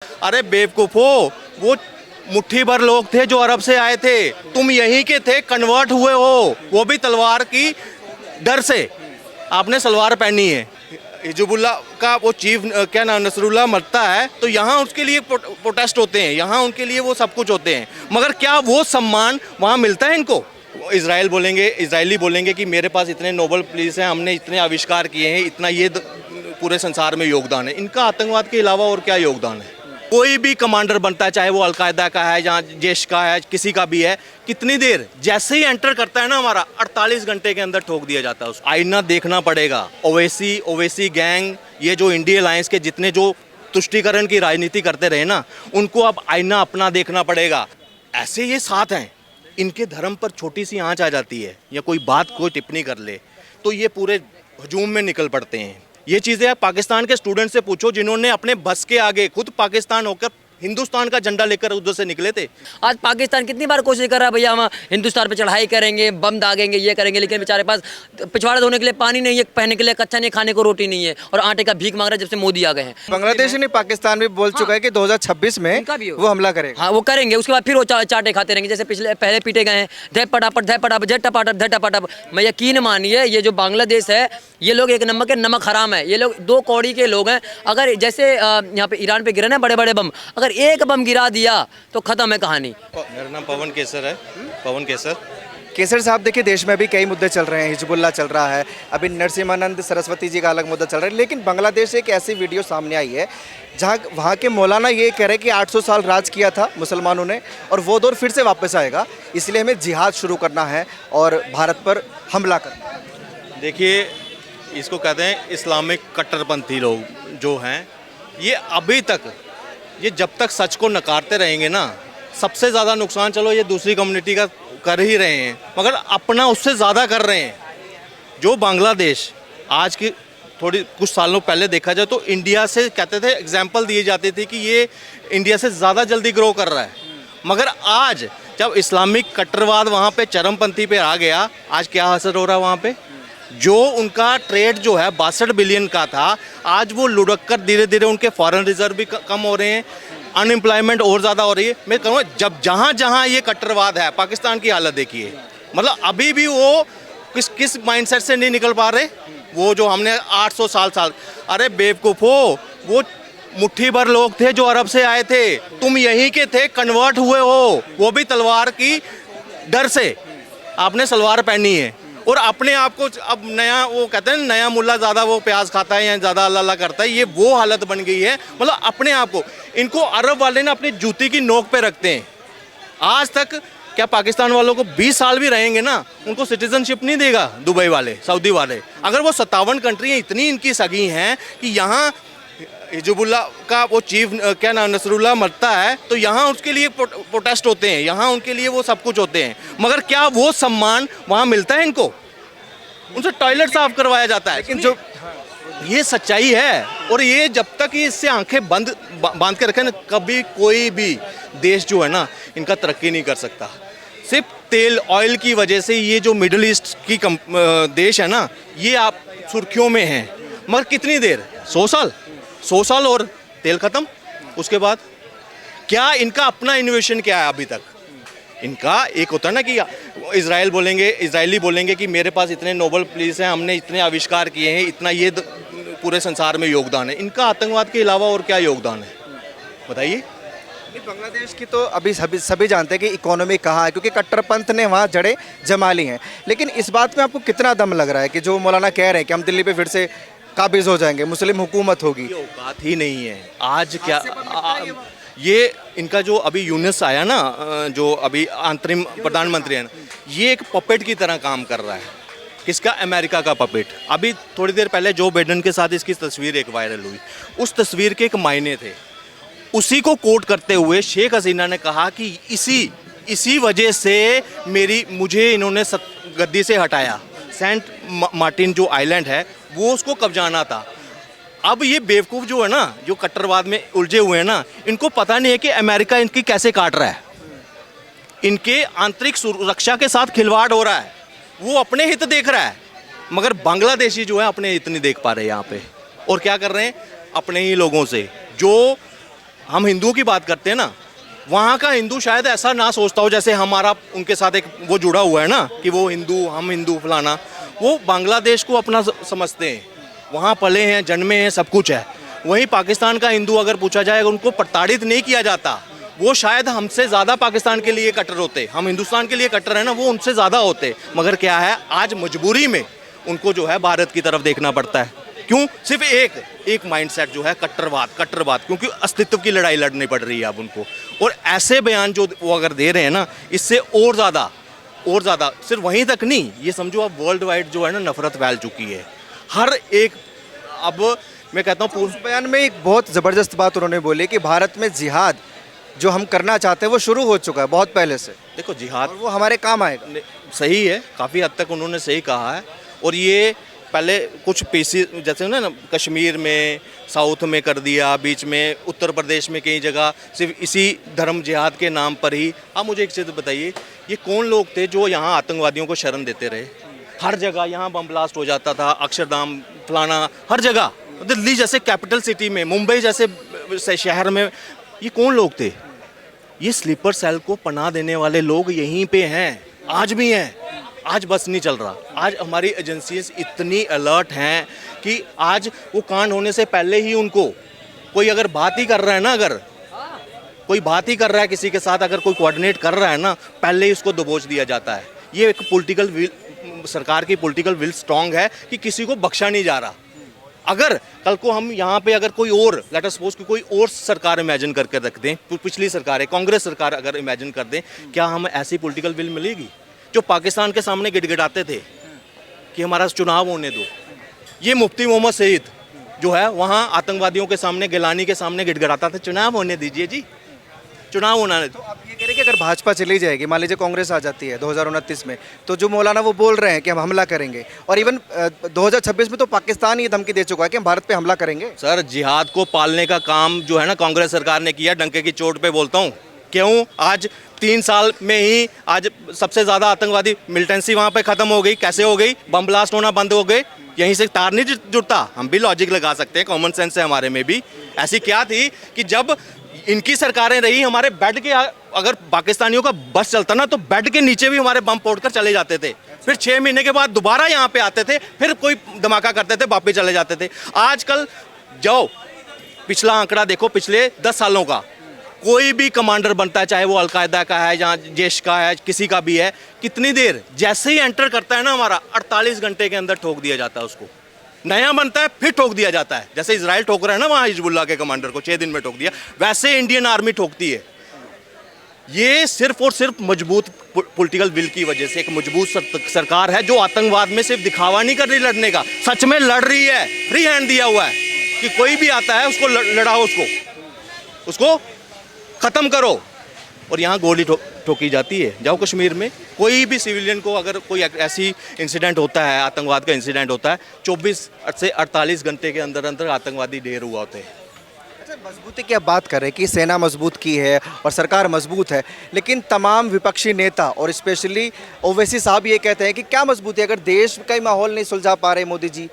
अरे बेवकूफो, वो मुट्ठी भर लोग थे जो अरब से आए थे, तुम यहीं के थे, कन्वर्ट हुए हो, वो भी तलवार की डर से। आपने सलवार पहनी है, हिजबुल्लाह का वो चीफ क्या नाम नसरुल्लाह मरता है तो यहाँ उसके लिए प्रोटेस्ट होते हैं, यहाँ उनके लिए वो सब कुछ होते हैं, मगर क्या वो सम्मान वहाँ मिलता है इनको? इजरायली बोलेंगे कि मेरे पास इतने नोबल प्लीज हैं, हमने इतने आविष्कार किए हैं, इतना ये पूरे संसार में योगदान है। इनका आतंकवाद के अलावा और क्या योगदान है? कोई भी कमांडर बनता है, चाहे वो अलकायदा का है, जहाँ जैश का है, किसी का भी है, कितनी देर जैसे ही एंटर करता है ना हमारा 48 घंटे के अंदर ठोक दिया जाता है उसको। आईना देखना पड़ेगा। ओवैसी गैंग, ये जो इंडिया अलायंस के जितने जो तुष्टीकरण की राजनीति करते रहे ना, उनको अब आईना अपना देखना पड़ेगा। ऐसे ये साथ हैं, इनके धर्म पर छोटी सी आंच आ जाती है या कोई बात कोई टिप्पणी कर ले तो ये पूरे हजूम में निकल पड़ते हैं। ये चीज़ें आप पाकिस्तान के स्टूडेंट से पूछो जिन्होंने अपने बस के आगे खुद पाकिस्तान होकर हिंदुस्तान का झंडा लेकर उधर से निकले थे। आज पाकिस्तान कितनी बार कोशिश कर रहा है भैया हम हिंदुस्तान पे चढ़ाई करेंगे, बम दागेंगे, ये करेंगे, लेकिन बेचारे पास पिछवाड़ा धोने के लिए पानी नहीं है, पहनने के लिए कच्चा नहीं, खाने को रोटी नहीं है और आटे का भीख मांग रहा है जब से मोदी आ गए हैं। बांग्लादेश ने पाकिस्तान भी बोल चुका है कि 2026 में वो हमला करेगा। हाँ वो करेंगे, उसके बाद फिर वो चाटे खाते रहेंगे जैसे पहले पीटे गए हैं, धै पटापट। मैं यकीन मानिए ये जो बांग्लादेश है ये लोग एक नंबर के नमक हराम है, ये लोग दो कौड़ी के लोग हैं। अगर जैसे यहाँ पे ईरान पे गिरे ना बड़े बड़े बम, अगर एक बम गिरा दिया तो खत्म है कहानी। मेरा नाम पवन केसर है, पवन केसर। केसर साहब देखिए, देश में अभी कई मुद्दे चल रहे हैं, हिजबुल्लाह चल रहा है, अभी नरसिम्हानंद सरस्वती जी का अलग मुद्दा चल रहा है, लेकिन बांग्लादेश से एक ऐसी वीडियो सामने आई है जहां वहाँ के मौलाना ये कह रहे हैं कि 800 साल राज किया था मुसलमानों ने और वो दौर फिर से वापस आएगा, इसलिए हमें जिहाद शुरू करना है और भारत पर हमला करना है। देखिए, इसको कहते हैं इस्लामिक कट्टरपंथी लोग जो हैं, ये अभी तक ये जब तक सच को नकारते रहेंगे ना, सबसे ज़्यादा नुकसान चलो ये दूसरी कम्युनिटी का कर ही रहे हैं, मगर अपना उससे ज़्यादा कर रहे हैं। जो बांग्लादेश आज की थोड़ी कुछ सालों पहले देखा जाए तो इंडिया से कहते थे, एग्जाम्पल दिए जाते थे कि ये इंडिया से ज़्यादा जल्दी ग्रो कर रहा है, मगर आज जब इस्लामिक कट्टरवाद वहाँ पे चरमपंथी पे आ गया, आज क्या असर हो रहा है वहाँ पे? जो उनका ट्रेड जो है 62 बिलियन का था, आज वो लुढ़क कर धीरे धीरे उनके फॉरेन रिजर्व भी कम हो रहे हैं, अनएम्प्लॉयमेंट और ज़्यादा हो रही है। मैं कहूँगा जब जहाँ जहाँ ये कट्टरवाद है, पाकिस्तान की हालत देखिए, मतलब अभी भी वो किस माइंडसेट से नहीं निकल पा रहे। वो जो हमने 800 साल अरे बेवकूफ़ो, वो मुट्ठी भर लोग थे जो अरब से आए थे, तुम यहीं के थे, कन्वर्ट हुए हो, वो भी तलवार की डर से। आपने सलवार पहनी है और अपने आप को अब नया, वो कहते हैं नया मुल्ला ज़्यादा वो प्याज खाता है या ज़्यादा अल्लाह अल्लाह करता है, ये वो हालत बन गई है। मतलब अपने आप को, इनको अरब वाले ने अपनी जूती की नोक पे रखते हैं। आज तक क्या पाकिस्तान वालों को 20 साल भी रहेंगे ना, उनको सिटीजनशिप नहीं देगा दुबई वाले, सऊदी वाले। अगर वो 57 कंट्रियाँ इतनी इनकी सगी हैं कि यहाँ हिजबुल्लाह का वो चीफ क्या नाम नसरुल्लाह मरता है तो यहाँ उसके लिए प्रोटेस्ट होते हैं, यहाँ उनके लिए वो सब कुछ होते हैं, मगर क्या वो सम्मान वहाँ मिलता है इनको? उनसे टॉयलेट साफ करवाया जाता है। लेकिन जो ये सच्चाई है, और ये जब तक ये इससे आंखें बांध के रखें ना, कभी कोई भी देश जो है ना इनका तरक्की नहीं कर सकता। सिर्फ तेल ऑयल की वजह से ये जो मिडिल ईस्ट की देश है ना, ये आप सुर्खियों में हैं, मगर कितनी देर? 100 साल और तेल ख़त्म। उसके बाद क्या इनका अपना इनोवेशन क्या है अभी तक? इनका एक होता है ना कि इजरायली बोलेंगे कि मेरे पास इतने नोबल प्लीज हैं, हमने इतने आविष्कार किए हैं, इतना ये पूरे संसार में योगदान है। इनका आतंकवाद के अलावा और क्या योगदान है बताइए? बांग्लादेश की तो अभी सभी जानते हैं कि इकोनॉमी कहाँ है, क्योंकि कट्टरपंथ ने वहाँ जड़ें जमा ली हैं। लेकिन इस बात में आपको कितना दम लग रहा है कि जो मौलाना कह रहे हैं कि हम दिल्ली पे फिर से काबिज हो जाएंगे, मुस्लिम हुकूमत होगी? ये बात ही नहीं है। आज क्या ये इनका जो अभी यूनुस आया ना, जो अभी अंतरिम प्रधानमंत्री है ना, ये एक पपेट की तरह काम कर रहा है। किसका? अमेरिका का पपेट। अभी थोड़ी देर पहले जो बाइडेन के साथ इसकी तस्वीर एक वायरल हुई, उस तस्वीर के एक मायने थे। उसी को कोट करते हुए शेख हसीना ने कहा कि इसी वजह से मुझे इन्होंने गद्दी से हटाया। सेंट मार्टिन जो आइलैंड है वो उसको कब्जाना था। अब ये बेवकूफ़ जो है ना, जो कट्टरवाद में उलझे हुए हैं ना, इनको पता नहीं है कि अमेरिका इनकी कैसे काट रहा है। इनके आंतरिक सुरक्षा के साथ खिलवाड़ हो रहा है, वो अपने हित देख रहा है, मगर बांग्लादेशी जो है अपने हित नहीं देख पा रहे यहाँ पे। और क्या कर रहे हैं? अपने ही लोगों से जो हम हिंदुओं की बात करते हैं ना, वहाँ का हिंदू शायद ऐसा ना सोचता हो जैसे हमारा उनके साथ एक वो जुड़ा हुआ है ना कि वो हिंदू, हम हिंदू फलाना। वो बांग्लादेश को अपना समझते हैं, वहाँ पले हैं, जन्मे हैं, सब कुछ है। वहीं पाकिस्तान का हिंदू अगर पूछा जाए, अगर उनको प्रताड़ित नहीं किया जाता, वो शायद हमसे ज़्यादा पाकिस्तान के लिए कट्टर होते। हम हिंदुस्तान के लिए कट्टर है ना, वो उनसे ज़्यादा होते। मगर क्या है, आज मजबूरी में उनको जो है भारत की तरफ देखना पड़ता है। क्यों? सिर्फ एक माइंडसेट जो है कट्टरवाद, क्योंकि अस्तित्व की लड़ाई लड़नी पड़ रही है अब उनको। और ऐसे बयान जो वो अगर दे रहे हैं ना, इससे और ज़्यादा सिर्फ वहीं तक नहीं, ये समझो अब वर्ल्ड वाइड जो है ना नफरत फैल चुकी है। हर एक, अब मैं कहता हूँ उस बयान में एक बहुत ज़बरदस्त बात उन्होंने बोली कि भारत में जिहाद जो हम करना चाहते हैं वो शुरू हो चुका है बहुत पहले से। देखो जिहाद, और वो हमारे काम आएगा। सही है, काफ़ी हद तक उन्होंने सही कहा है। और ये पहले कुछ पीसी जैसे ना कश्मीर में, साउथ में कर दिया, बीच में उत्तर प्रदेश में कई जगह सिर्फ इसी धर्म जिहाद के नाम पर ही। आप मुझे एक चीज़ बताइए, ये कौन लोग थे जो यहाँ आतंकवादियों को शरण देते रहे? हर जगह यहाँ बम ब्लास्ट हो जाता था, अक्षरधाम फलाना, हर जगह। दिल्ली जैसे कैपिटल सिटी में, मुंबई जैसे शहर में, ये कौन लोग थे? ये स्लीपर सेल को पनाह देने वाले लोग यहीं पे हैं, आज भी हैं। आज बस नहीं चल रहा। आज हमारी एजेंसीज इतनी अलर्ट हैं कि आज वो कांड होने से पहले ही उनको, कोई अगर बात ही कर रहा है ना, अगर कोई बात ही कर रहा है किसी के साथ, अगर कोई कोऑर्डिनेट कर रहा है ना, पहले ही उसको दबोच दिया जाता है। ये एक पॉलिटिकल विल, सरकार की पॉलिटिकल विल स्ट्रांग है कि किसी को बख्शा नहीं जा रहा। अगर कल को हम यहाँ पे अगर कोई और, लेट अस सपोज कि कोई और सरकार इमेजिन करके रख दें, पिछली सरकार है, कांग्रेस सरकार अगर इमेजिन कर दें, क्या हमें ऐसी पॉलिटिकल विल मिलेगी? जो पाकिस्तान के सामने गिड़गिड़ाते थे कि हमारा चुनाव होने दो, ये मुफ्ती मोहम्मद सईद जो है वहाँ आतंकवादियों के सामने, गिलानी के सामने गिड़गिड़ाता था, चुनाव होने दीजिए जी, चुनाव होना नहीं। तो आप ये कह रहे हैं कि अगर भाजपा चली जाएगी, मान लीजिए कांग्रेस आ जाती है 2029 में, तो जो मौलाना वो बोल रहे हैं कि हम हमला करेंगे, और इवन 2026 में तो पाकिस्तान ये धमकी दे चुका है कि हम भारत पे हमला करेंगे। सर, जिहाद को पालने का काम जो है ना कांग्रेस सरकार ने किया, डंके की चोट पे बोलता हूँ। क्यों? आज 3 साल में ही आज सबसे ज़्यादा आतंकवादी मिलिटेंसी वहाँ पे ख़त्म हो गई। कैसे हो गई? बम ब्लास्ट होना बंद हो गए। यहीं से तार नहीं जुड़ता। हम भी लॉजिक लगा सकते हैं, कॉमन सेंस है हमारे में भी। ऐसी क्या थी कि जब इनकी सरकारें रही, हमारे बेड के, अगर पाकिस्तानियों का बस चलता ना, तो बेड के नीचे भी हमारे बम पोड़ कर चले जाते थे। फिर 6 महीने के बाद दोबारा यहाँ पे आते थे, फिर कोई धमाका करते थे, वापस चले जाते थे। आजकल जाओ, पिछला आंकड़ा देखो, पिछले 10 सालों का, कोई भी कमांडर बनता है, चाहे वो अलकायदा का है या जैश का है, किसी का भी है, कितनी देर जैसे ही एंटर करता है ना हमारा, 48 घंटे के अंदर ठोक दिया जाता है उसको। नया बनता है, फिर ठोक दिया जाता है। जैसे इजराइल ठोक रहा है ना वहाँ हिजबुल्लाह के कमांडर को, 6 दिन में ठोक दिया, वैसे इंडियन आर्मी ठोकती है। ये सिर्फ और सिर्फ मजबूत पॉलिटिकल विल की वजह से एक मजबूत सरकार है जो आतंकवाद में सिर्फ दिखावा नहीं कर रही लड़ने का, सच में लड़ रही है। फ्री हैंड दिया हुआ है कि कोई भी आता है उसको लड़ाओ, उसको ख़त्म करो। और यहाँ गोली ठोकी जाती है। जाओ कश्मीर में, कोई भी सिविलियन को अगर कोई ऐसी इंसिडेंट होता है, आतंकवाद का इंसिडेंट होता है, 24 से 48 घंटे के अंदर अंदर आतंकवादी ढेर हुआ होते हैं। अच्छा, मजबूती की आप बात कर रहे हैं कि सेना मजबूत की है और सरकार मजबूत है, लेकिन तमाम विपक्षी नेता और स्पेशली ओवैसी साहब ये कहते हैं कि क्या मजबूती है, अगर देश का ही माहौल नहीं सुलझा पा रहे मोदी जी,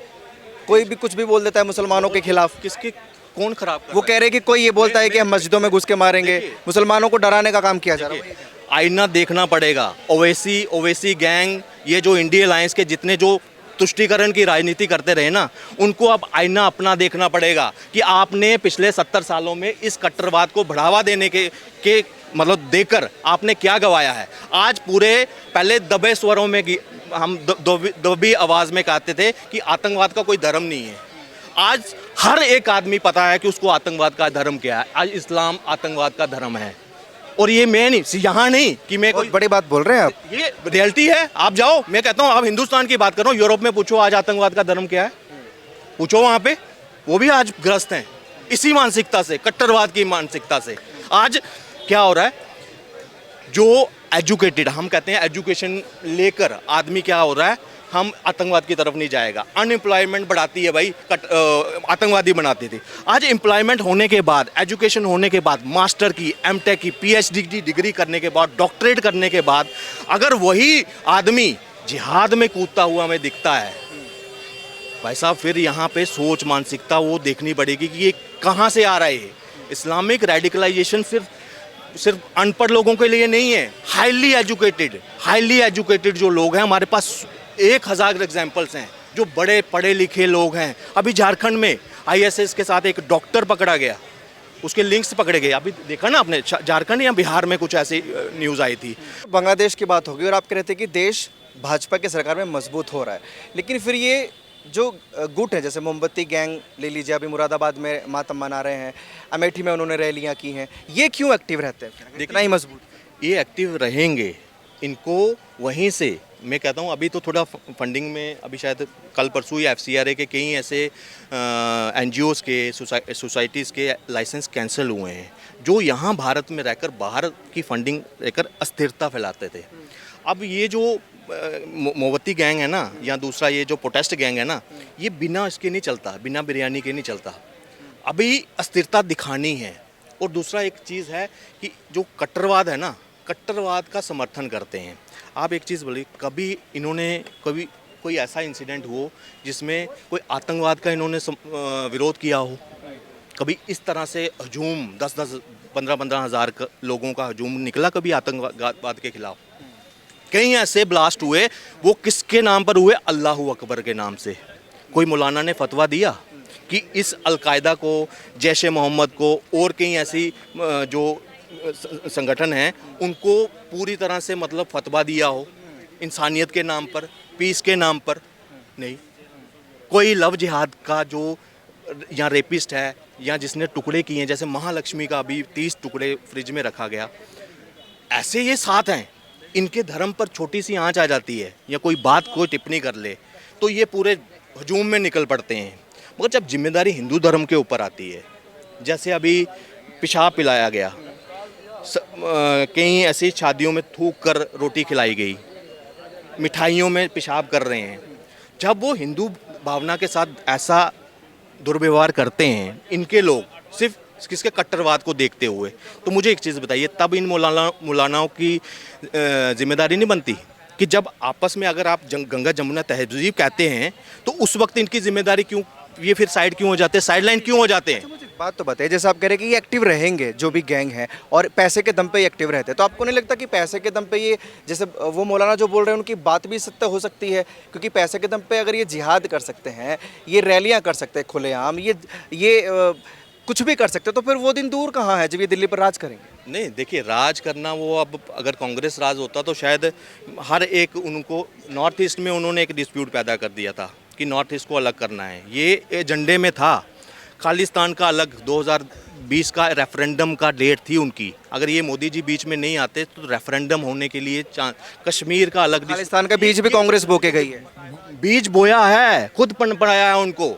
कोई भी कुछ भी बोल देता है मुसलमानों के खिलाफ। किसके, कौन खराब कर वो कह रहे हैं कि कोई ये बोलता है कि हम मस्जिदों में घुस के मारेंगे, मुसलमानों को डराने का काम किया जा रहा है। आईना देखना पड़ेगा। ओवैसी गैंग, ये जो इंडिया अलायंस के जितने जो तुष्टीकरण की राजनीति करते रहे ना, उनको अब आईना अपना देखना पड़ेगा कि आपने पिछले 70 सालों में इस कट्टरवाद को बढ़ावा देने के मतलब देकर आपने क्या गवाया है। आज पूरे पहले दबे स्वरों में हम दबी आवाज़ में कहते थे कि आतंकवाद का कोई धर्म नहीं है। आज हर एक आदमी पता है कि उसको आतंकवाद का धर्म क्या है। आज इस्लाम आतंकवाद का धर्म है। और ये मैं नहीं, यहाँ नहीं कि मैं कोई बड़ी बात बोल रहे हैं आप, ये रियलिटी है। आप जाओ, मैं कहता हूँ आप हिंदुस्तान की बात कर रहा हूँ, यूरोप में पूछो आज आतंकवाद का धर्म क्या है, पूछो वहाँ पे, वो भी आज ग्रस्त हैं इसी मानसिकता से, कट्टरवाद की मानसिकता से। आज क्या हो रहा है, जो एजुकेटेड, हम कहते हैं एजुकेशन लेकर आदमी क्या हो रहा है, हम आतंकवाद की तरफ नहीं जाएगा। अनएम्प्लॉयमेंट बढ़ाती है भाई, आतंकवादी बनाती थी। आज एम्प्लॉयमेंट होने के बाद, एजुकेशन होने के बाद, मास्टर की, एमटेक की, पीएचडी की डिग्री करने के बाद, डॉक्टरेट करने के बाद, अगर वही आदमी जिहाद में कूदता हुआ हमें दिखता है भाई साहब, फिर यहाँ पे सोच मानसिकता वो देखनी पड़ेगी कि ये कहाँ से आ रहा है। इस्लामिक रेडिकलाइजेशन सिर्फ अनपढ़ लोगों के लिए नहीं है, हाईली एजुकेटेड जो लोग हैं हमारे पास 1000 एग्जाम्पल्स हैं, जो बड़े पढ़े लिखे लोग हैं। अभी झारखंड में आईएसएस के साथ एक डॉक्टर पकड़ा गया, उसके लिंक्स पकड़े गए। अभी देखा ना आपने, झारखंड या बिहार में कुछ ऐसी न्यूज़ आई थी। बांग्लादेश की बात होगी और आप कह रहे थे कि देश भाजपा की सरकार में मजबूत हो रहा है, लेकिन फिर ये जो गुट है, जैसे मोमबत्ती गैंग ले लीजिए, अभी मुरादाबाद में मातम मना रहे हैं, अमेठी में उन्होंने रैलियां की हैं, ये क्यों एक्टिव रहते हैं, इतना ही मजबूत? ये एक्टिव रहेंगे, इनको वहीं से मैं कहता हूँ। अभी तो थोड़ा फंडिंग में, अभी शायद कल परसों ही FCRA के कई ऐसे NGOs के सोसाइटीज़ के लाइसेंस कैंसिल हुए हैं, जो यहाँ भारत में रहकर बाहर की फंडिंग लेकर अस्थिरता फैलाते थे। अब ये जो मोमबत्ती गैंग है ना, या दूसरा ये जो प्रोटेस्ट गैंग है ना, ये बिना इसके नहीं चलता, बिना बिरयानी के नहीं चलता। अभी अस्थिरता दिखानी है। और दूसरा एक चीज़ है कि जो कट्टरवाद है ना, कट्टरवाद का समर्थन करते हैं। आप एक चीज़ बोलिए, कभी इन्होंने कभी कोई ऐसा इंसिडेंट हो जिसमें कोई आतंकवाद का इन्होंने विरोध किया हो? कभी इस तरह से हजूम 10-10, 15-15 हज़ार लोगों का हजूम निकला कभी आतंकवाद के खिलाफ? कई ऐसे ब्लास्ट हुए, वो किसके नाम पर हुए? अल्लाहू अकबर के नाम से। कोई मौलाना ने फतवा दिया कि इस अलकायदा को, जैश ए मोहम्मद को और कई ऐसी जो संगठन हैं उनको पूरी तरह से मतलब फतवा दिया हो इंसानियत के नाम पर, पीस के नाम पर? नहीं। कोई लव जिहाद का जो या रेपिस्ट है या जिसने टुकड़े किए हैं, जैसे महालक्ष्मी का अभी 30 टुकड़े फ्रिज में रखा गया, ऐसे ये 7 हैं। इनके धर्म पर छोटी सी आंच आ जाती है या कोई बात कोई टिप्पणी कर ले तो ये पूरे हजूम में निकल पड़ते हैं। मगर जब जिम्मेदारी हिंदू धर्म के ऊपर आती है, जैसे अभी पेशाब पिलाया गया, कई ऐसी शादियों में थूक कर रोटी खिलाई गई, मिठाइयों में पेशाब कर रहे हैं, जब वो हिंदू भावना के साथ ऐसा दुर्व्यवहार करते हैं इनके लोग, सिर्फ किसके कट्टरवाद को देखते हुए, तो मुझे एक चीज़ बताइए, तब इन मौलानाओं की जिम्मेदारी नहीं बनती कि जब आपस में अगर आप गंगा जमुना तहजीब कहते हैं तो उस वक्त इनकी जिम्मेदारी क्यों, ये फिर साइड क्यों हो जाते हैं, साइड लाइन क्यों हो जाते हैं? मुझे बात तो बताइए, जैसे आप कह रहे हैं कि ये एक्टिव रहेंगे, जो भी गैंग है, और पैसे के दम पे ही एक्टिव रहते हैं, तो आपको नहीं लगता कि पैसे के दम पे ये, जैसे वो मौलाना जो बोल रहे हैं उनकी बात भी सत्य हो सकती है? क्योंकि पैसे के दम पे अगर ये जिहाद कर सकते हैं, ये रैलियां कर सकते हैं खुलेआम, ये कुछ भी कर सकते हैं, तो फिर वो दिन दूर कहाँ है जब ये दिल्ली पर राज करेंगे? नहीं, देखिए, राज करना वो, अब अगर कांग्रेस राज होता तो शायद हर एक, उनको नॉर्थ ईस्ट में उन्होंने एक डिस्प्यूट पैदा कर दिया था कि नॉर्थ ईस्ट को अलग करना है, ये एजेंडे में था। खालिस्तान का अलग 2020 का रेफरेंडम का डेट थी उनकी। अगर ये मोदी जी बीच में नहीं आते तो रेफरेंडम होने के लिए कश्मीर का अलग, खालिस्तान का बीज भी कांग्रेस बो के गई है, बीज बोया है, खुद पढ़ाया है उनको।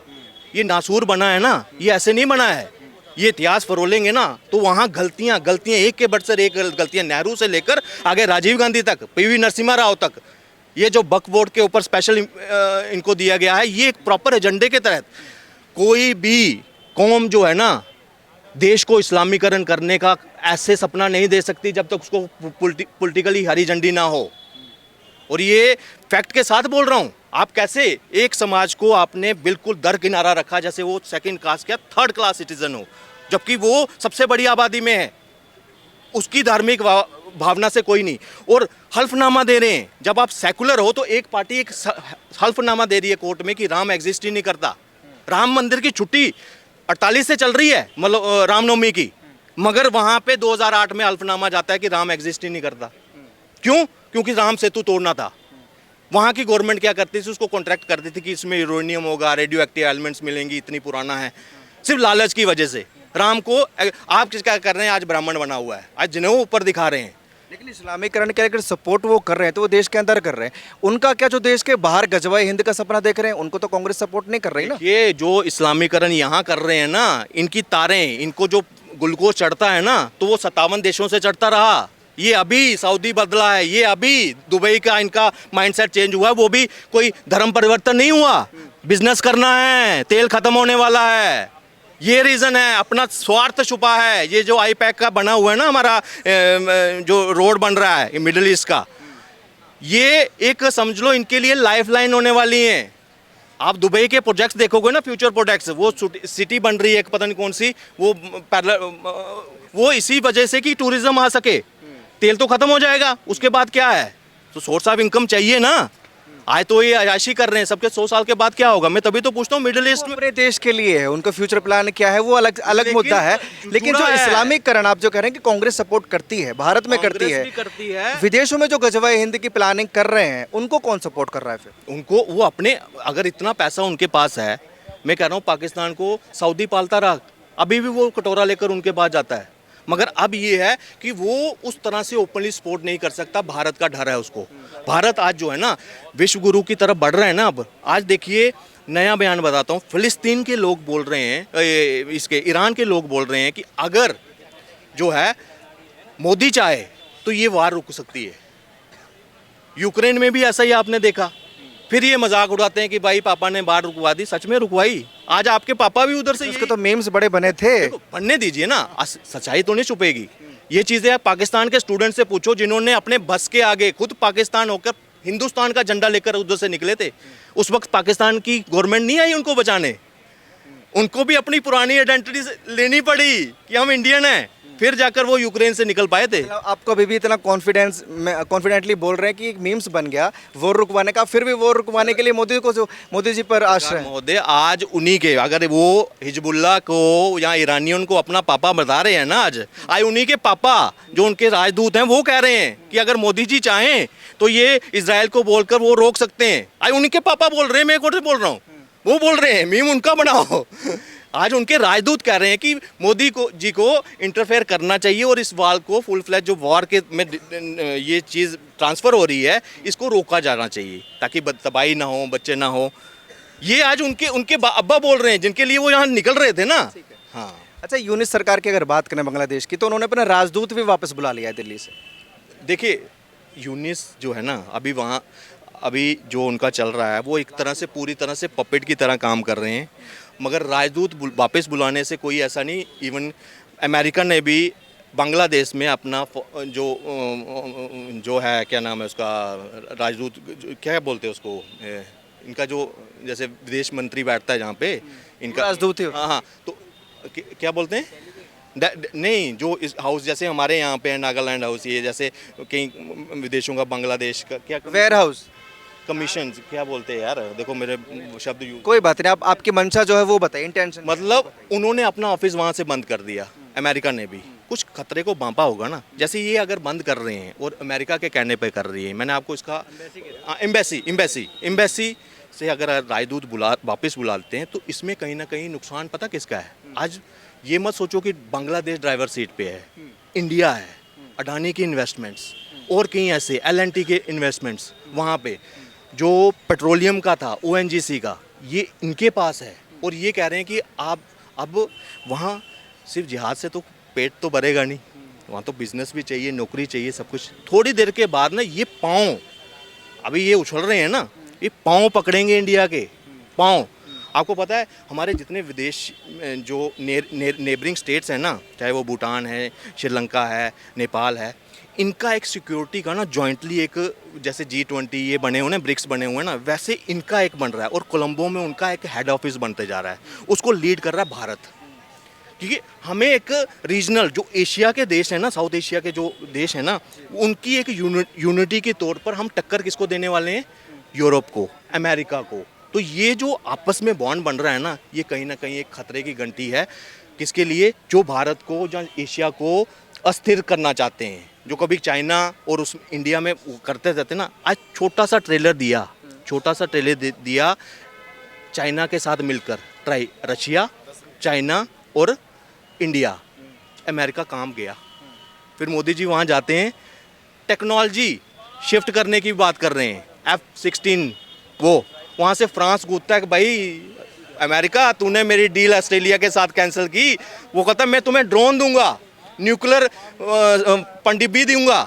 ये नासूर बना है ना, ये ऐसे नहीं बना है। ये इतिहास फरोलेंगे ना तो वहाँ गलतियाँ एक के बढ़ से एक गलतियाँ, नेहरू से लेकर आगे राजीव गांधी तक, PV नरसिम्हा राव तक, ये जो वक्फ बोर्ड के ऊपर स्पेशल इनको दिया गया है, ये एक प्रॉपर एजेंडे के तहत। कोई भी कौम जो है ना, देश को इस्लामीकरण करने का ऐसे सपना नहीं दे सकती जब तक उसको पॉलिटिकली हरी झंडी ना हो। और ये फैक्ट के साथ बोल रहा हूँ। आप कैसे एक समाज को आपने बिल्कुल दरकिनारा रखा, जैसे वो सेकंड क्लास क्या थर्ड क्लास सिटीजन हो, जबकि वो सबसे बड़ी आबादी में है, उसकी धार्मिक भावना से कोई नहीं। और हल्फनामा दे रहे हैं, जब आप सेकुलर हो तो एक पार्टी एक हल्फनामा दे रही है कोर्ट में कि राम एग्जिस्ट ही नहीं करता। राम मंदिर की छुट्टी 48 से चल रही है, मतलब रामनवमी की, मगर वहाँ पे 2008 में हल्फनामा जाता है कि राम एग्जिस्ट ही नहीं करता। क्यों? क्योंकि राम सेतु तोड़ना था। वहाँ की गवर्नमेंट क्या करती थी, उसको कॉन्ट्रैक्ट करती थी कि इसमें यूरेनियम होगा, रेडियो एक्टिव एलिमेंट्स मिलेंगी, इतनी पुराना है, सिर्फ लालच की वजह से। राम को आप क्या कर रहे हैं, आज ब्राह्मण बना हुआ है, आज जिन्हें ऊपर दिखा रहे हैं। लेकिन इस्लामीकरण के अगर सपोर्ट वो कर रहे हैं तो वो देश के अंदर कर रहे हैं, उनका क्या जो देश के बाहर गजवा हिंद का सपना देख रहे हैं, उनको तो कांग्रेस सपोर्ट नहीं कर रही ना। ये जो इस्लामीकरण यहाँ कर रहे हैं ना, इनकी तारें, इनको जो ग्लूकोज चढ़ता है ना, तो वो 57 देशों से चढ़ता रहा। ये अभी सऊदी बदला है, ये अभी दुबई का इनका माइंडसेट चेंज हुआ है, वो भी कोई धर्म परिवर्तन नहीं हुआ। बिजनेस करना है, तेल खत्म होने वाला है, ये रीज़न है, अपना स्वार्थ छुपा है। ये जो आईपैक का बना हुआ है ना हमारा, जो रोड बन रहा है मिडिल ईस्ट का, ये एक समझ लो इनके लिए लाइफलाइन होने वाली है। आप दुबई के प्रोजेक्ट्स देखोगे ना, फ्यूचर प्रोजेक्ट्स, वो सिटी बन रही है एक पता नहीं कौन सी, वो वो इसी वजह से कि टूरिज्म आ सके। तेल तो खत्म हो जाएगा, उसके बाद क्या है, तो सोर्स ऑफ इनकम चाहिए ना। आए तो ये अयाशी कर रहे हैं, सबके 100 साल के बाद क्या होगा, मैं तभी तो पूछता हूँ मिडिल ईस्ट में। पूरे देश के लिए है, उनका फ्यूचर प्लान क्या है वो अलग अलग मुद्दा है, लेकिन जो जुड़ा है। इस्लामिकरण आप जो कह रहे हैं कि कांग्रेस सपोर्ट करती है, भारत में करती कांग्रेस है, भी करती है। विदेशों में जो गजवाए हिंद की प्लानिंग कर रहे हैं उनको कौन सपोर्ट कर रहा है फिर? उनको वो अपने, अगर इतना पैसा उनके पास है, मैं कह रहा हूँ पाकिस्तान को सऊदी पालता रहा, अभी भी वो कटोरा लेकर उनके पास जाता है, मगर अब ये है कि वो उस तरह से ओपनली सपोर्ट नहीं कर सकता, भारत का डर है उसको। भारत आज जो है ना विश्व गुरु की तरफ बढ़ रहा है ना। अब आज देखिए नया बयान बताता हूँ, फिलिस्तीन के लोग बोल रहे हैं, इसके ईरान के लोग बोल रहे हैं कि अगर जो है मोदी चाहे तो ये वार रुक सकती है। यूक्रेन में भी ऐसा ही आपने देखा। फिर ये मजाक उड़ाते हैं कि भाई पापा ने बाढ़ रुकवा दी, सच में रुकवाई। आज आपके पापा भी उधर से उसके तो मीम्स बड़े बने थे। देखो, पढ़ने दीजिए ना, सच्चाई तो नहीं छुपेगी। ये चीजें आप पाकिस्तान के स्टूडेंट से पूछो जिन्होंने अपने बस के आगे खुद पाकिस्तान होकर हिंदुस्तान का झंडा लेकर उधर से निकले थे। उस वक्त पाकिस्तान की गवर्नमेंट नहीं आई उनको बचाने, उनको भी अपनी पुरानी आइडेंटिटी लेनी पड़ी कि हम इंडियन हैं, फिर जाकर वो यूक्रेन से निकल पाए थे। मतलब आपको अभी भी इतना कॉन्फिडेंटली बोल रहे हैं कि एक मीम्स बन गया वोट रुकवाने का, फिर भी वोट रुकवाने के लिए मोदी जी पर आश्रय है। मोदी आज उन्हीं के, अगर वो हिजबुल्ला को या ईरानियन को अपना पापा बता रहे हैं ना, आज उन्हीं के पापा जो उनके राजदूत हैं वो कह रहे हैं कि अगर मोदी जी चाहें तो ये इजराइल को बोलकर वो रोक सकते हैं। आज उन्हीं के पापा बोल रहे हैं, मैं कौन बोल रहा हूँ, वो बोल रहे हैं, मीम उनका बनाओ। आज उनके राजदूत कह रहे हैं कि मोदी जी को इंटरफेयर करना चाहिए और इस वार को फुल फ्लैज जो वॉर के में ये चीज़ ट्रांसफ़र हो रही है, इसको रोका जाना चाहिए ताकि तबाही ना हो, बच्चे ना हो। ये आज उनके अब्बा बोल रहे हैं जिनके लिए वो यहाँ निकल रहे थे ना। हाँ, अच्छा, यूनिस सरकार की अगर बात करें बांग्लादेश की, तो उन्होंने अपना राजदूत भी वापस बुला लिया है दिल्ली से। देखिए यूनिस जो है ना, अभी जो उनका चल रहा है वो एक तरह से पूरी तरह से पपेट की तरह काम कर रहे हैं, मगर राजदूत वापस बुलाने से कोई ऐसा नहीं। इवन अमेरिका ने भी बांग्लादेश में अपना जो है, क्या नाम है उसका, राजदूत क्या बोलते हैं उसको, इनका जो जैसे विदेश मंत्री बैठता है जहाँ पे, इनका राजदूत है। हाँ, तो क्या बोलते हैं, नहीं, जो इस हाउस जैसे हमारे यहाँ पे नागालैंड हाउस, ये जैसे कई विदेशों का, बांग्लादेश का क्या, वेयर हाउस, कमीशन क्या बोलते हैं यार, देखो मेरे शब्द कोई बात नहीं, आपकी मंशा जो है वो बताइए, इंटेंशन। मतलब उन्होंने अपना ऑफिस वहाँ से बंद कर दिया, अमेरिका ने भी कुछ खतरे को भांपा होगा ना। जैसे ये अगर बंद कर रहे हैं और अमेरिका के कहने पे कर रही है, मैंने आपको इसका एम्बेसी से अगर राजदूत वापस बुलाते हैं तो इसमें कहीं ना कहीं नुकसान पता किसका है। आज ये मत सोचो कि बांग्लादेश ड्राइवर सीट पे है, इंडिया है, अडानी की इन्वेस्टमेंट्स और कहीं ऐसे LNT के इन्वेस्टमेंट्स, वहाँ पे जो पेट्रोलियम का था, ONGC का, ये इनके पास है। और ये कह रहे हैं कि आप अब वहाँ सिर्फ जिहाद से तो पेट तो भरेगा नहीं, वहाँ तो बिजनेस भी चाहिए, नौकरी चाहिए, सब कुछ। थोड़ी देर के बाद ना ये पाँव, अभी ये उछल रहे हैं ना, ये पाँव पकड़ेंगे इंडिया के पाँव। आपको पता है हमारे जितने विदेश जो नेबरिंग स्टेट्स हैं ना, चाहे वो भूटान है, श्रीलंका है, नेपाल है, इनका एक सिक्योरिटी का ना जॉइंटली एक, जैसे G20 ये बने हुए हैं, ब्रिक्स बने हुए हैं ना, वैसे इनका एक बन रहा है। और कोलंबो में उनका एक हेड ऑफिस बनते जा रहा है, उसको लीड कर रहा है भारत। क्योंकि हमें एक रीजनल जो एशिया के देश हैं ना, साउथ एशिया के जो देश हैं ना, उनकी एक यूनिटी के तौर पर हम टक्कर किसको देने वाले हैं, यूरोप को, अमेरिका को। तो ये जो आपस में बॉन्ड बन रहा है ना, ये कहीं ना कहीं एक खतरे की घंटी है। किसके लिए, जो भारत को, जो एशिया को अस्थिर करना चाहते हैं, जो कभी चाइना और उस इंडिया में करते रहते ना। आज छोटा सा ट्रेलर दिया चाइना के साथ मिलकर, रशिया, चाइना और इंडिया, अमेरिका काम गया। फिर मोदी जी वहाँ जाते हैं, टेक्नोलॉजी शिफ्ट करने की बात कर रहे हैं, F-16 वो वहाँ से फ्रांस कूदता है कि भाई अमेरिका तूने मेरी डील ऑस्ट्रेलिया के साथ कैंसिल की। वो कहता है मैं तुम्हें ड्रोन दूंगा, न्यूक्लियर पनडुब्बी दूंगा,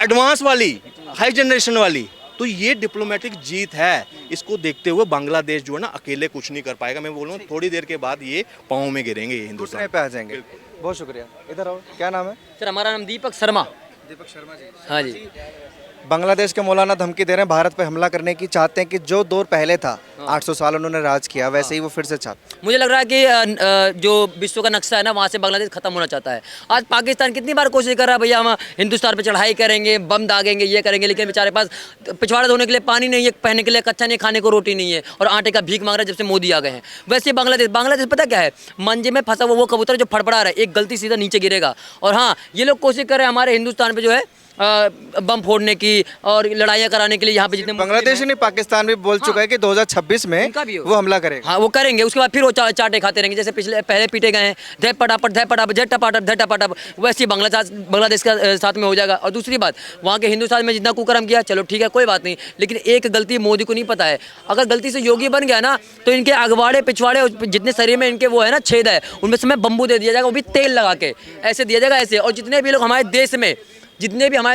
एडवांस वाली, हाई जनरेशन वाली। तो ये डिप्लोमेटिक जीत है। इसको देखते हुए बांग्लादेश जो है ना अकेले कुछ नहीं कर पाएगा। मैं बोल रहा हूँ थोड़ी देर के बाद ये पाँव में गिरेंगे, ये हिंदुस्तान पे आ जाएंगे। बहुत शुक्रिया। इधर आओ, क्या नाम है? सर हमारा नाम दीपक शर्मा। दीपक शर्मा जी। हाँ जी। बांग्लादेश के मौलाना धमकी दे रहे हैं, भारत पे हमला करने की चाहते हैं कि जो दौर पहले था 800 साल उन्होंने राज किया वैसे ही वो फिर से चाहते मुझे लग रहा है कि जो विश्व का नक्शा है ना, वहाँ से बांग्लादेश खत्म होना चाहता है। आज पाकिस्तान कितनी बार कोशिश कर रहा है, भैया हम हिंदुस्तान पे चढ़ाई करेंगे, बम दागेंगे, ये करेंगे, लेकिन बेचारे पास पिछवाड़ा धोने के लिए पानी नहीं है, पहनने के लिए कच्चा नहीं, खाने को रोटी नहीं है, और आटे का भीख मांग रहा है जब से मोदी आ गए हैं। वैसे बांग्लादेश पता क्या है, मंजे में फंसा वो कबूतर जो फड़फड़ा रहा है, एक गलती सीधा नीचे गिरेगा। और हाँ, ये लोग कोशिश कर रहे हैं हमारे हिंदुस्तान पे जो है बम फोड़ने की और लड़ाइयाँ कराने के लिए। यहाँ पे जितने बांग्लादेश ही नहीं, पाकिस्तान भी बोल चुका है कि 2026 में उनका भी हो। वो हमला करेगा। हाँ, वो करेंगे, उसके बाद फिर वो चाटे खाते रहेंगे, जैसे पहले पीटे गए हैं, धै पटापट झट टपाटप, वैसे ही बांग्लादेश का साथ में हो जाएगा। और दूसरी बात, वहाँ के हिंदुस्तान में जितना कुकर्म किया, चलो ठीक है, कोई बात नहीं, लेकिन एक गलती मोदी को नहीं पता है। अगर गलती से योगी बन गया ना, तो इनके अगवाड़े पिछवाड़े जितने शरीर में इनके वो है ना छेद है, उनमें से बम्बू दे दिया जाएगा, वो भी तेल लगा के ऐसे दिया जाएगा ऐसे। और जितने भी लोग हमारे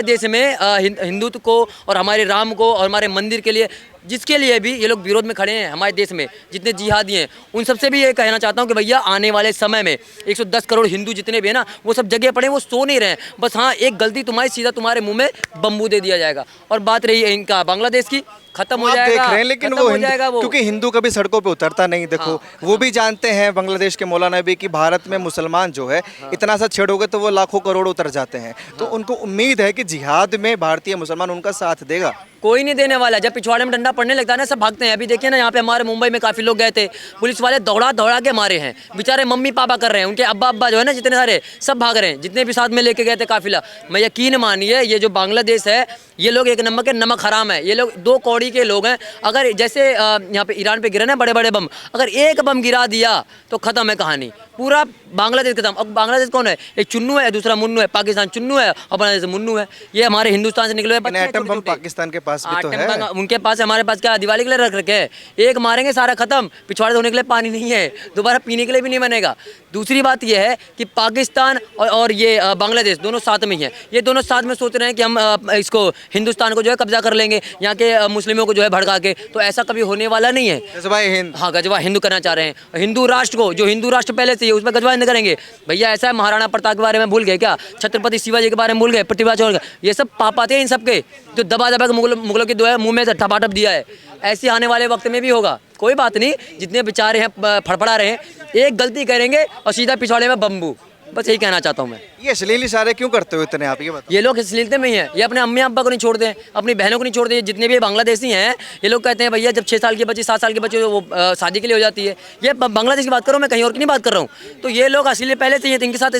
देश में हिंदुत्व को और हमारे राम को और हमारे मंदिर के लिए, जिसके लिए भी ये लोग विरोध में खड़े हैं हमारे देश में, जितने जिहादी हैं, उन सबसे भी ये कहना चाहता हूँ कि भैया आने वाले समय में 110 करोड़ हिंदू जितने भी हैं ना, वो सब जगह पड़े, वो सो नहीं रहे हैं। बस हाँ, एक गलती तुम्हारी, सीधा तुम्हारे मुंह में बम्बू दे दिया जाएगा। और बात रही है इनका बांग्लादेश की, खत्म हो आप जाएगा, देख रहे हैं, लेकिन खत्म वो हो जाएगा वो। क्योंकि हिंदू कभी सड़कों पे उतरता नहीं। देखो वो भी जानते हैं, बांग्लादेश के मौलाना भी, कि भारत में मुसलमान जो है इतना सा छेड़ोगे तो वो लाखों करोड़ उतर जाते हैं। तो उनको उम्मीद है कि जिहाद में भारतीय मुसलमान उनका साथ देगा। कोई नहीं देने वाला। जब पिछवाड़े में डंडा पड़ने लगता है ना, सब भागते हैं। अभी देखिए ना, यहाँ पे हमारे मुंबई में काफ़ी लोग गए थे, पुलिस वाले दौड़ा के मारे हैं, बेचारे मम्मी पापा कर रहे हैं, उनके अब्बा जो है ना, जितने सारे सब भाग रहे हैं, जितने भी साथ में लेके गए थे काफिला। मैं यकीन मानिए, ये जो बांग्लादेश है, ये लोग एक नंबर के नमक हराम है। ये लोग दो कौड़ी के लोग हैं। अगर जैसे यहाँ पे ईरान पे गिरे ना बड़े बड़े बम, अगर एक बम गिरा दिया तो खत्म है कहानी, पूरा बांग्लादेश खत्म। अब बांग्लादेश कौन है? एक चुन्नू है, दूसरा मुन्नू है। पाकिस्तान चुन्नू है और बांग्लादेश मुन्नू है। ये हमारे हिंदुस्तान से निकले हुए बच्चे हैं, एटम बम छोटे-छोटे। पाकिस्तान के पास भी तो आटम है। बम उनके पास है, हमारे पास क्या दिवाली के लिए रख रखे हैं। एक मारेंगे सारा खत्म, पिछवाड़े धोने के लिए पानी नहीं है, दोबारा पीने के लिए भी नहीं बनेगा। दूसरी बात यह है कि पाकिस्तान और ये बांग्लादेश दोनों साथ में ही हैं। ये दोनों साथ में सोच रहे हैं कि हम इसको हिंदुस्तान को जो है कब्जा कर लेंगे, यहाँ के मुस्लिमों को जो है भड़का के। तो ऐसा कभी होने वाला नहीं है। गजवा हिंद, हाँ, गजवा हिंदू करना चाह रहे हैं। हिंदू राष्ट्र को, जो हिंदू राष्ट्र पहले से है, उसमें गजवा हिंद करेंगे। भैया ऐसा है, महाराणा प्रताप के बारे में भूल गए क्या? छत्रपति शिवाजी के बारे में भूल गए? पृथ्वीराज चौहान, ये सब पापा थे इन सबके, जो दबा दबा के मुगलों की दुआ मुंह में से ठपाठप दिया है। ऐसे आने वाले वक्त में भी होगा। कोई बात नहीं, जितने बेचारे हैं फड़फड़ा रहे हैं, एक गलती करेंगे और सीधा पिछवाड़े में बम्बू। बस यही कहना चाहता हूँ मैं। ये अश्लील इशारे क्यों करते हो इतने, आप ये बताओ। ये लोग अश्लीलते में ही हैं। ये अपने अम्मी अब्बा को नहीं छोड़ते हैं, अपनी बहनों को नहीं छोड़ते हैं। जितने भी बांग्लादेशी हैं, ये लोग कहते हैं भैया जब 6 साल की बच्ची 7 साल की बच्ची वो शादी के लिए हो जाती है। ये बांग्लादेश की बात करो, मैं कहीं और की नहीं बात कर रहा हूँ। तो ये लोग अश्लील पहले से ही हैं, तो इनके साथ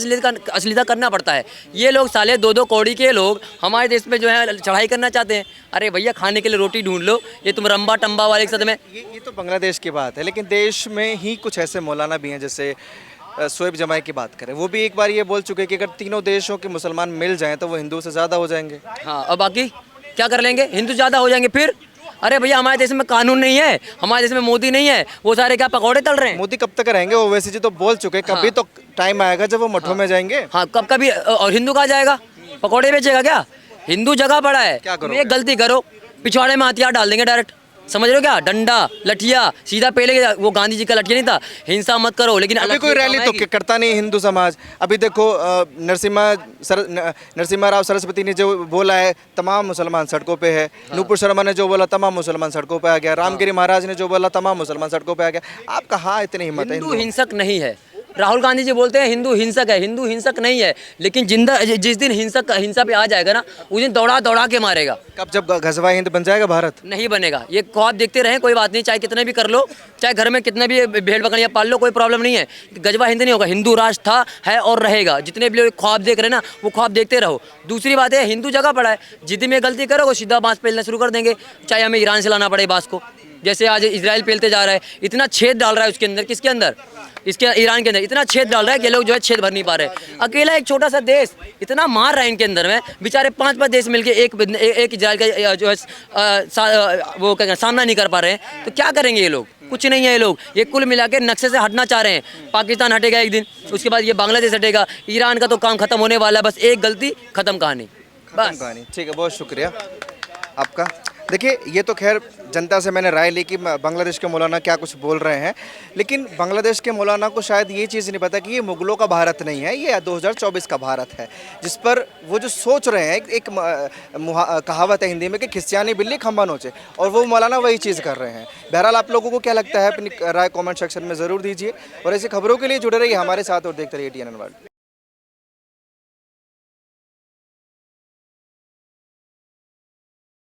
अश्लीलता करना पड़ता है। ये लोग साले 2-2 कौड़ी के लोग हमारे देश में जो है चढ़ाई करना चाहते हैं। अरे भैया, खाने के लिए रोटी ढूंढ लो, ये तुम रंबा टम्बा वाले के साथ में। ये तो बांग्लादेश की बात है, लेकिन देश में ही कुछ ऐसे मौलाना भी हैं, जैसे शोएब जमाई की बात करें, वो भी एक बार ये बोल चुके हैं कि अगर तीनों देशों के मुसलमान मिल जाएं तो वो हिंदू से ज़्यादा हो जाएंगे। हाँ, और बाकी क्या कर लेंगे? हिंदू ज़्यादा हो जाएंगे फिर। अरे भैया, हमारे देश में कानून नहीं है, हमारे देश में मोदी नहीं है, वो सारे क्या पकौड़े तल रहे हैं? मोदी कब तक रहेंगे? ओवैसी जी तो बोल चुके हैं, कभी तो टाइम आएगा जब वो मठों में जाएंगे। हाँ, कभी। और हिंदू कहाँ जाएगा? पकौड़े बेचेगा क्या? हिंदू जगह पड़ा है। क्या करोगे? तुम एक गलती करो, पिछवाड़े में हथियार डाल देंगे डायरेक्ट। समझ रहे हो क्या? डंडा लठिया सीधा पहले, वो गांधी जी का लठिया नहीं था, हिंसा मत करो। लेकिन अभी कोई रैली तो करता नहीं हिंदू समाज। अभी देखो नरसिम्हा राव सरस्वती ने जो बोला है, तमाम मुसलमान सड़कों पे है। नूपुर शर्मा ने जो बोला, तमाम मुसलमान सड़कों पे आ गया। रामगिरी महाराज ने जो बोला, तमाम मुसलमान सड़कों पे आ गया। आप कहाँ इतनी हिम्मत है? हिंदू हिंसक नहीं है। राहुल गांधी जी बोलते हैं हिंदू हिंसक है। हिंदू हिंसक नहीं है, लेकिन जिस दिन हिंसा पे आ जाएगा ना, उस दिन दौड़ा के मारेगा। कब? जब गजवा हिंद बन जाएगा भारत? नहीं बनेगा। ये ख्वाब देखते रहें, कोई बात नहीं, चाहे कितने भी कर लो, चाहे घर में कितने भी भेड़ बकरियां पाल लो, कोई प्रॉब्लम नहीं है। गजवा हिंद नहीं होगा, हिंदू राष्ट्र था, है और रहेगा। जितने भी लोग ख्वाब देख रहे हैं ना, वो ख्वाब देखते रहो। दूसरी बात है, हिंदू जगह पड़ा है, जिद में गलती करोगे सीधा बांस पेलना शुरू कर देंगे, चाहे हमें ईरान से लाना पड़े बांस को। जैसे आज इजराइल पेलते जा रहा है, इतना छेद डाल रहा है उसके अंदर। किसके अंदर? इसके ईरान के अंदर इतना छेद डाल रहा है कि लोग जो है छेद भर नहीं पा रहे। अकेला एक छोटा सा देश इतना मार रहा है इनके अंदर में, बेचारे 5-5 देश मिलके एक इजराइल का जो है वो क्या सामना नहीं कर पा रहे हैं। तो क्या करेंगे ये लोग? कुछ नहीं है। ये लोग ये कुल मिला के नक्शे से हटना चाह रहे हैं। पाकिस्तान हटेगा एक दिन, उसके बाद ये बांग्लादेश हटेगा, ईरान का तो काम खत्म होने वाला है। बस एक गलती, खत्म कहानी, बस। ठीक है, बहुत शुक्रिया आपका। देखिए ये तो खैर जनता से मैंने राय ली कि बांग्लादेश के मौलाना क्या कुछ बोल रहे हैं, लेकिन बांग्लादेश के मौलाना को शायद ये चीज़ नहीं पता कि ये मुगलों का भारत नहीं है, ये 2024 का भारत है, जिस पर वो जो सोच रहे हैं एक कहावत है हिंदी में कि खिस्सियानी बिल्ली खंबा नोचे, और वो मौलाना वही चीज़ कर रहे हैं। बहरहाल आप लोगों को क्या लगता है अपनी राय कमेंट सेक्शन में ज़रूर दीजिए, और ऐसी खबरों के लिए जुड़े रहिए हमारे साथ और देखते रहिए TNN वर्ल्ड।